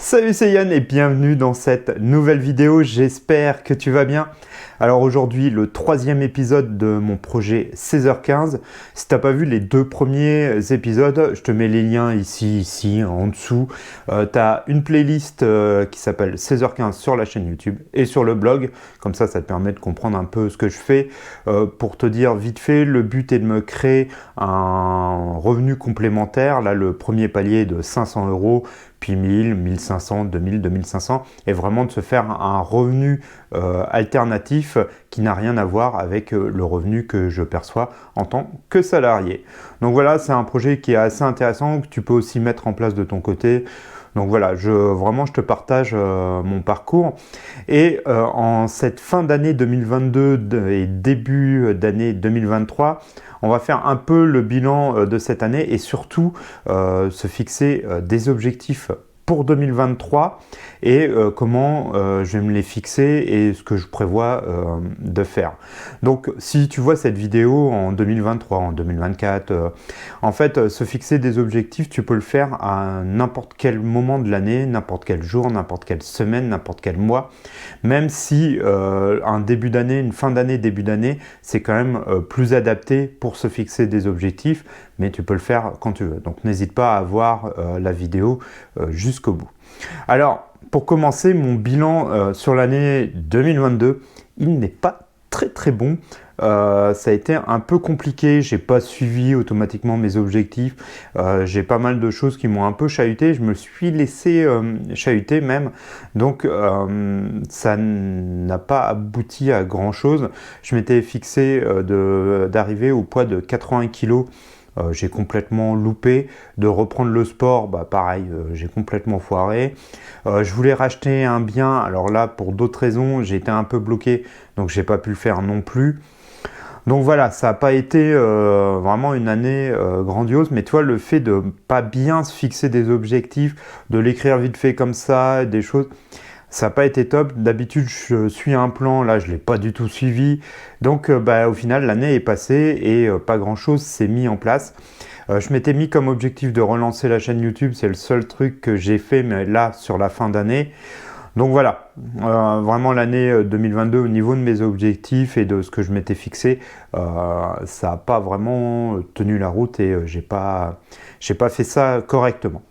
Salut, c'est Yann et bienvenue dans cette nouvelle vidéo, j'espère que tu vas bien. Alors aujourd'hui, le troisième épisode de mon projet 16h15. Si tu n'as pas vu les deux premiers épisodes, je te mets les liens ici, en dessous. Tu as une playlist qui s'appelle 16h15 sur la chaîne YouTube et sur le blog. Comme ça te permet de comprendre un peu ce que je fais. Pour te dire vite fait, le but est de me créer un revenu complémentaire. Là, le premier palier est de 500 €. Puis 1000, 1500, 2000, 2500 et vraiment de se faire un revenu alternatif qui n'a rien à voir avec le revenu que je perçois en tant que salarié. Donc voilà, c'est un projet qui est assez intéressant que tu peux aussi mettre en place de ton côté. Donc voilà, vraiment je te partage mon parcours et en cette fin d'année 2022 et début d'année 2023, on va faire un peu le bilan de cette année et surtout se fixer des objectifs pour 2023 et comment je vais me les fixer et ce que je prévois de faire. Donc si tu vois cette vidéo en 2023, en 2024, en fait se fixer des objectifs, tu peux le faire à n'importe quel moment de l'année, n'importe quel jour, n'importe quelle semaine, n'importe quel mois, même si un début d'année, une fin d'année, début d'année, c'est quand même plus adapté pour se fixer des objectifs, mais tu peux le faire quand tu veux. Donc n'hésite pas à voir la vidéo jusqu'au bout. Alors, pour commencer, mon bilan sur l'année 2022, il n'est pas très bon. Ça a été un peu compliqué, j'ai pas suivi automatiquement mes objectifs, j'ai pas mal de choses qui m'ont un peu chahuté, je me suis laissé chahuter même, donc ça n'a pas abouti à grand chose. Je m'étais fixé d'arriver au poids de 80 kg. J'ai complètement loupé. De reprendre le sport, pareil, j'ai complètement foiré. Je voulais racheter un bien, alors là pour d'autres raisons j'ai été un peu bloqué, donc j'ai pas pu le faire non plus. Donc voilà, ça n'a pas été vraiment une année grandiose, mais tu vois, le fait de pas bien se fixer des objectifs, de l'écrire vite fait comme ça, des choses, ça n'a pas été top. D'habitude, je suis un plan, là, je ne l'ai pas du tout suivi. Donc, au final, l'année est passée et pas grand-chose s'est mis en place. Je m'étais mis comme objectif de relancer la chaîne YouTube. C'est le seul truc que j'ai fait, mais là, sur la fin d'année. Donc voilà, vraiment l'année 2022 au niveau de mes objectifs et de ce que je m'étais fixé, ça n'a pas vraiment tenu la route et j'ai pas fait ça correctement.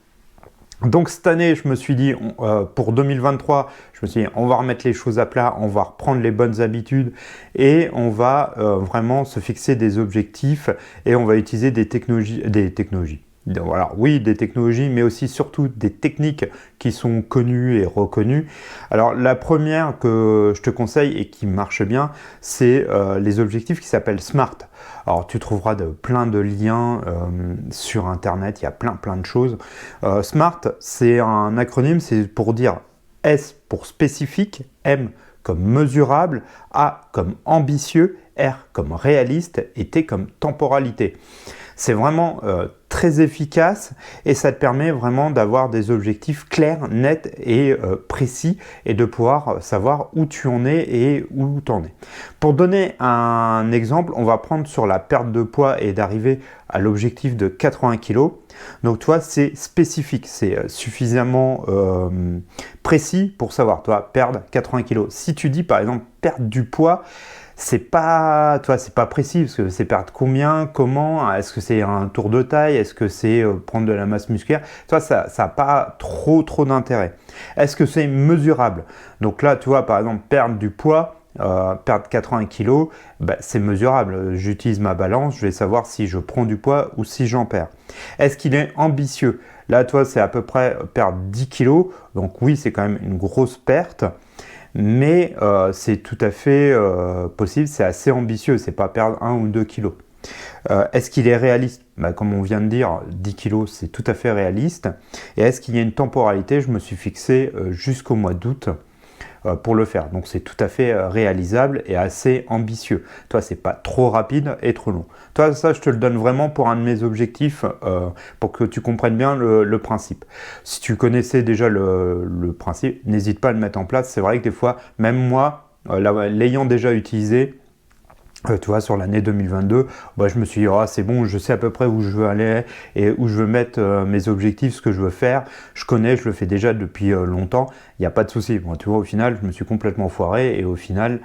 Donc cette année, je me suis dit, pour 2023, je me suis dit, on va remettre les choses à plat, on va reprendre les bonnes habitudes et on va vraiment se fixer des objectifs et on va utiliser des technologies. Voilà, oui, des technologies, mais aussi surtout des techniques qui sont connues et reconnues. Alors la première que je te conseille et qui marche bien, c'est les objectifs qui s'appellent SMART. Alors tu trouveras plein de liens sur internet, il y a plein de choses. SMART, c'est un acronyme, c'est pour dire S pour spécifique, M comme mesurable, A comme ambitieux, R comme réaliste et T comme temporalité. C'est vraiment très efficace et ça te permet vraiment d'avoir des objectifs clairs, nets et précis et de pouvoir savoir où tu en es et où tu en es. Pour donner un exemple, on va prendre sur la perte de poids et d'arriver à l'objectif de 80 kg. Donc toi, c'est spécifique, c'est suffisamment précis pour savoir, toi, perdre 80 kg. Si tu dis par exemple perdre du poids, c'est pas précis parce que c'est perdre combien, comment, est-ce que c'est un tour de taille, est-ce que c'est prendre de la masse musculaire, toi ça n'a pas trop d'intérêt. Est-ce que c'est mesurable? Donc là tu vois par exemple perdre du poids, perdre 80 kg, c'est mesurable, j'utilise ma balance, je vais savoir si je prends du poids ou si j'en perds. Est-ce qu'il est ambitieux? Là toi c'est à peu près perdre 10 kg, donc oui c'est quand même une grosse perte. Mais c'est tout à fait possible, c'est assez ambitieux, c'est pas perdre 1 ou 2 kilos. Est-ce qu'il est réaliste? Comme on vient de dire, 10 kilos c'est tout à fait réaliste. Et est-ce qu'il y a une temporalité? Je me suis fixé jusqu'au mois d'août pour le faire. Donc c'est tout à fait réalisable et assez ambitieux. Toi, c'est pas trop rapide et trop long. Toi, ça, je te le donne vraiment pour un de mes objectifs pour que tu comprennes bien le principe. Si tu connaissais déjà le principe, n'hésite pas à le mettre en place. C'est vrai que des fois, même moi, l'ayant déjà utilisé, Tu vois, sur l'année 2022, bah, je me suis dit, ah, c'est bon, je sais à peu près où je veux aller et où je veux mettre mes objectifs, ce que je veux faire. Je connais, je le fais déjà depuis longtemps, il n'y a pas de souci. Bon, tu vois, au final, je me suis complètement foiré et au final,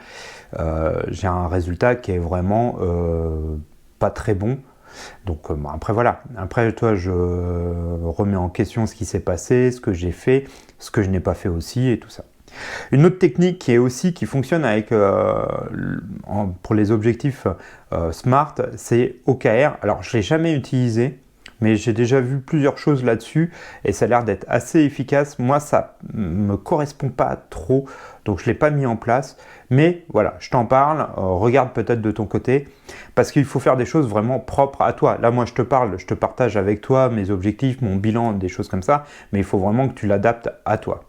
j'ai un résultat qui est vraiment pas très bon. Donc bon, après voilà, après toi je remets en question ce qui s'est passé, ce que j'ai fait, ce que je n'ai pas fait aussi et tout ça. Une autre technique qui fonctionne avec, pour les objectifs Smart, c'est OKR. Alors je ne l'ai jamais utilisé, mais j'ai déjà vu plusieurs choses là-dessus et ça a l'air d'être assez efficace. Moi, ça me correspond pas trop, donc je ne l'ai pas mis en place. Mais voilà, je t'en parle, regarde peut-être de ton côté, parce qu'il faut faire des choses vraiment propres à toi. Là, moi, je te parle, je te partage avec toi mes objectifs, mon bilan, des choses comme ça, mais il faut vraiment que tu l'adaptes à toi.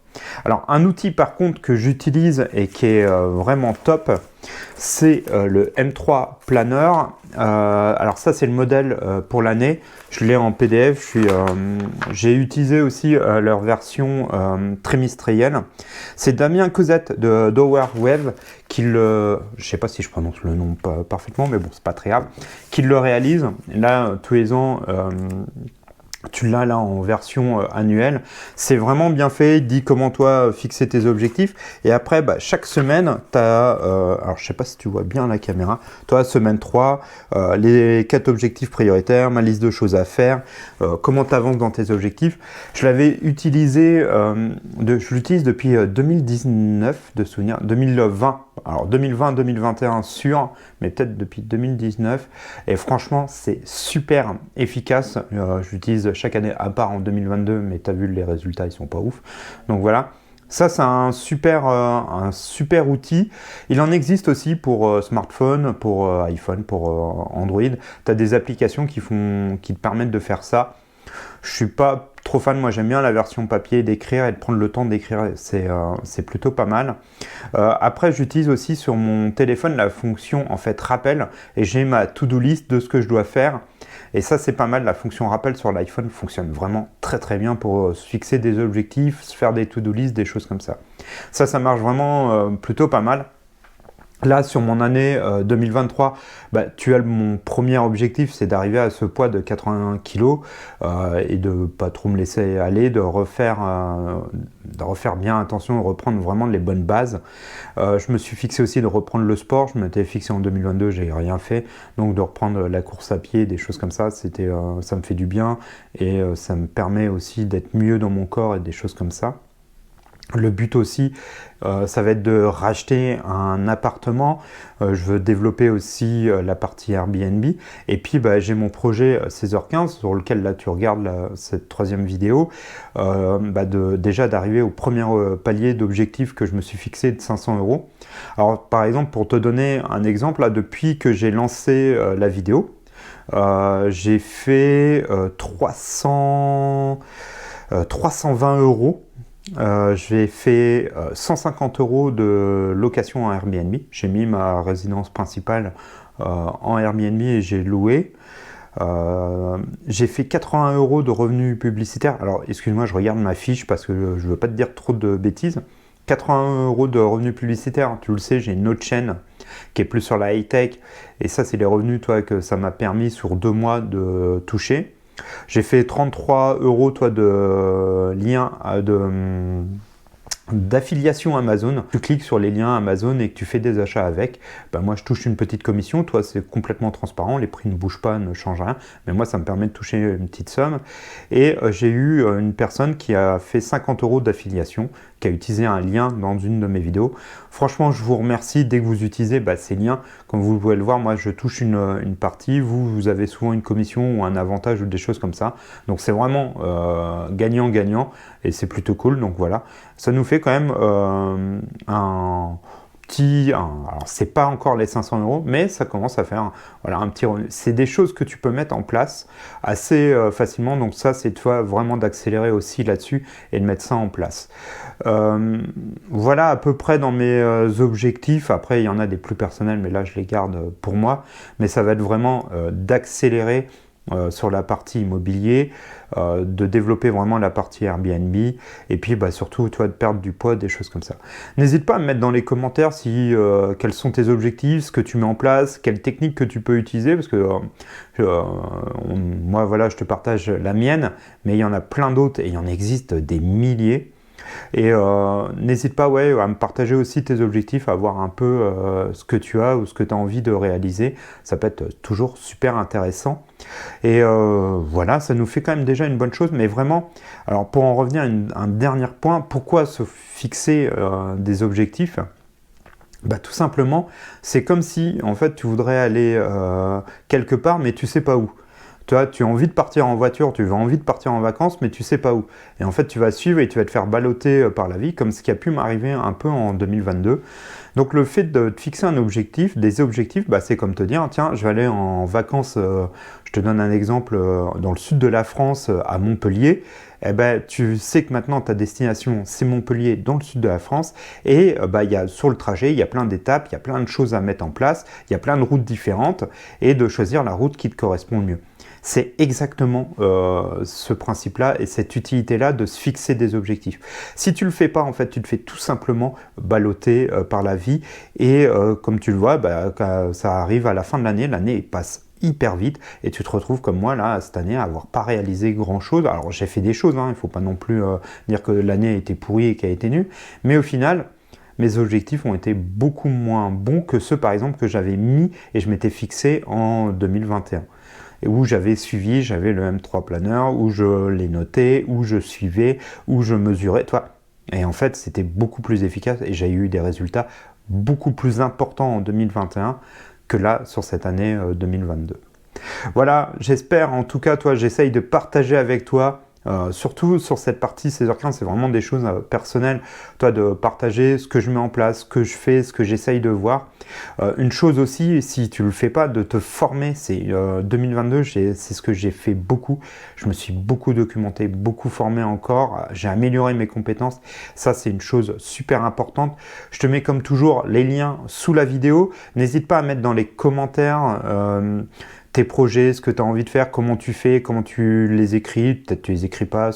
Alors, un outil par contre que j'utilise et qui est vraiment top, c'est le M3 Planner. Alors ça, c'est le modèle pour l'année. Je l'ai en PDF. J'ai utilisé aussi leur version trimestrielle. C'est Damien Cosette de DowerWeb qui le... Je ne sais pas si je prononce le nom parfaitement, mais bon, c'est pas très grave. Qui le réalise. Là, tous les ans... tu l'as là en version annuelle. C'est vraiment bien fait. Il dit comment toi fixer tes objectifs. Et après, bah, chaque semaine, tu as... alors, je sais pas si tu vois bien la caméra. Toi, semaine 3, les 4 objectifs prioritaires, ma liste de choses à faire, comment tu avances dans tes objectifs. Je l'avais utilisé, je l'utilise depuis 2019, de souvenir, 2020. Alors 2020-2021 sûr, mais peut-être depuis 2019. Et franchement, c'est super efficace. Je l'utilise chaque année, à part en 2022, mais tu as vu, les résultats, ils sont pas ouf. Donc voilà. Ça, c'est un super outil. Il en existe aussi pour smartphone, pour iPhone, pour Android. Tu as des applications qui te permettent de faire ça. Je suis pas trop fan, moi j'aime bien la version papier, d'écrire et de prendre le temps d'écrire, c'est plutôt pas mal. Après, j'utilise aussi sur mon téléphone la fonction en fait rappel et j'ai ma to-do list de ce que je dois faire. Et ça, c'est pas mal, la fonction rappel sur l'iPhone fonctionne vraiment très bien pour se fixer des objectifs, se faire des to-do list, des choses comme ça. Ça marche vraiment plutôt pas mal. Là, sur mon année 2023, bah, mon premier objectif, c'est d'arriver à ce poids de 81 kg et de pas trop me laisser aller, de refaire bien attention, de reprendre vraiment les bonnes bases. Je me suis fixé aussi de reprendre le sport. Je m'étais fixé en 2022, j'ai rien fait. Donc de reprendre la course à pied, des choses comme ça, ça me fait du bien et ça me permet aussi d'être mieux dans mon corps et des choses comme ça. Le but aussi, ça va être de racheter un appartement. Je veux développer aussi la partie Airbnb. Et puis, bah, j'ai mon projet 16h15 sur lequel là tu regardes cette troisième vidéo. Déjà d'arriver au premier palier d'objectif que je me suis fixé de 500 €. Alors, par exemple, pour te donner un exemple, là, depuis que j'ai lancé la vidéo, j'ai fait 320 €. J'ai fait 150 € de location en Airbnb. J'ai mis ma résidence principale en Airbnb et j'ai loué. J'ai fait 80 € de revenus publicitaires. Alors, excuse-moi, je regarde ma fiche parce que je ne veux pas te dire trop de bêtises. 80 € de revenus publicitaires, tu le sais, j'ai une autre chaîne qui est plus sur la high-tech. Et ça, c'est les revenus que ça m'a permis sur 2 mois de toucher. J'ai fait 33 € de liens d'affiliation Amazon. Tu cliques sur les liens Amazon et que tu fais des achats avec, ben moi je touche une petite commission. Toi, c'est complètement transparent, les prix ne bougent pas, ne changent rien, mais moi ça me permet de toucher une petite somme. Et j'ai eu une personne qui a fait 50 € d'affiliation, qui a utilisé un lien dans une de mes vidéos. Franchement, je vous remercie. Dès que vous utilisez ces liens, comme vous pouvez le voir, moi je touche une partie, vous avez souvent une commission ou un avantage ou des choses comme ça. Donc c'est vraiment gagnant-gagnant et c'est plutôt cool. Donc voilà, ça nous fait quand même alors c'est pas encore les 500 €, mais ça commence à faire un petit revenu. C'est des choses que tu peux mettre en place assez facilement. Donc ça, c'est toi vraiment d'accélérer aussi là-dessus et de mettre ça en place. Voilà à peu près dans mes objectifs. Après, il y en a des plus personnels, mais là je les garde pour moi. Mais ça va être vraiment d'accélérer sur la partie immobilier, de développer vraiment la partie Airbnb, et puis surtout toi de perdre du poids, des choses comme ça. N'hésite pas à me mettre dans les commentaires quels sont tes objectifs, ce que tu mets en place, quelles techniques que tu peux utiliser, parce que moi voilà, je te partage la mienne, mais il y en a plein d'autres et il y en existe des milliers. Et n'hésite pas à me partager aussi tes objectifs, à voir un peu ce que tu as ou ce que tu as envie de réaliser. Ça peut être toujours super intéressant. Et voilà, ça nous fait quand même déjà une bonne chose. Mais vraiment, alors pour en revenir à un dernier point, pourquoi se fixer des objectifs ? Tout simplement, c'est comme si en fait tu voudrais aller quelque part, mais tu sais pas où. Tu as envie de partir en voiture, tu as envie de partir en vacances, mais tu sais pas où. Et en fait, tu vas suivre et tu vas te faire balloter par la vie, comme ce qui a pu m'arriver un peu en 2022. Donc le fait de te fixer un objectif, des objectifs, c'est comme te dire, tiens, je vais aller en vacances, je te donne un exemple, dans le sud de la France, à Montpellier. Tu sais que maintenant ta destination c'est Montpellier dans le sud de la France et sur le trajet il y a plein d'étapes, il y a plein de choses à mettre en place, il y a plein de routes différentes et de choisir la route qui te correspond le mieux. C'est exactement ce principe-là et cette utilité-là de se fixer des objectifs. Si tu le fais pas, en fait, tu te fais tout simplement balloter par la vie et comme tu le vois, quand ça arrive à la fin de l'année passe hyper vite et tu te retrouves comme moi là cette année à avoir pas réalisé grand chose. Alors j'ai fait des choses, il ne faut pas non plus dire que l'année a été pourrie et qu'elle a été nulle, mais au final mes objectifs ont été beaucoup moins bons que ceux par exemple que j'avais mis et je m'étais fixé en 2021 et où j'avais le M3 Planner, où je les notais, où je suivais, où je mesurais, et en fait c'était beaucoup plus efficace et j'ai eu des résultats beaucoup plus importants en 2021 que là sur cette année 2022. Voilà, j'espère en tout cas, j'essaye de partager avec toi, surtout sur cette partie 16h15, c'est vraiment des choses personnelles, de partager ce que je mets en place, ce que je fais, ce que j'essaye de voir. Une chose aussi, si tu le fais pas, de te former, c'est 2022, c'est ce que j'ai fait beaucoup, je me suis beaucoup documenté, beaucoup formé encore, j'ai amélioré mes compétences, ça c'est une chose super importante. Je te mets comme toujours les liens sous la vidéo, n'hésite pas à mettre dans les commentaires tes projets, ce que tu as envie de faire, comment tu fais, comment tu les écris, peut-être tu les écris pas,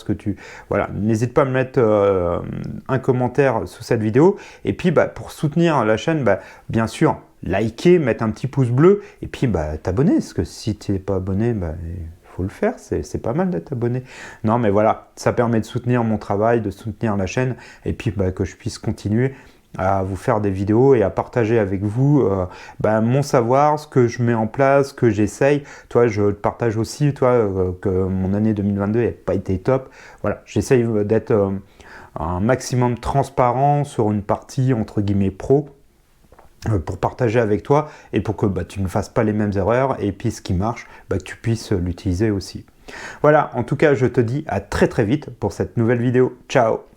voilà, n'hésite pas à me mettre un commentaire sous cette vidéo, et puis pour soutenir la chaîne, bien sûr, liker, mettre un petit pouce bleu, et puis t'abonner, parce que si tu n'es pas abonné, il faut le faire, c'est pas mal d'être abonné. Non mais voilà, ça permet de soutenir mon travail, de soutenir la chaîne, et puis que je puisse continuer à vous faire des vidéos et à partager avec vous mon savoir, ce que je mets en place, ce que j'essaye. Je partage aussi que mon année 2022 n'a pas été top. Voilà, j'essaye d'être un maximum transparent sur une partie entre guillemets pro pour partager avec toi et pour que tu ne fasses pas les mêmes erreurs et puis ce qui marche, que tu puisses l'utiliser aussi. Voilà, en tout cas, je te dis à très très vite pour cette nouvelle vidéo. Ciao!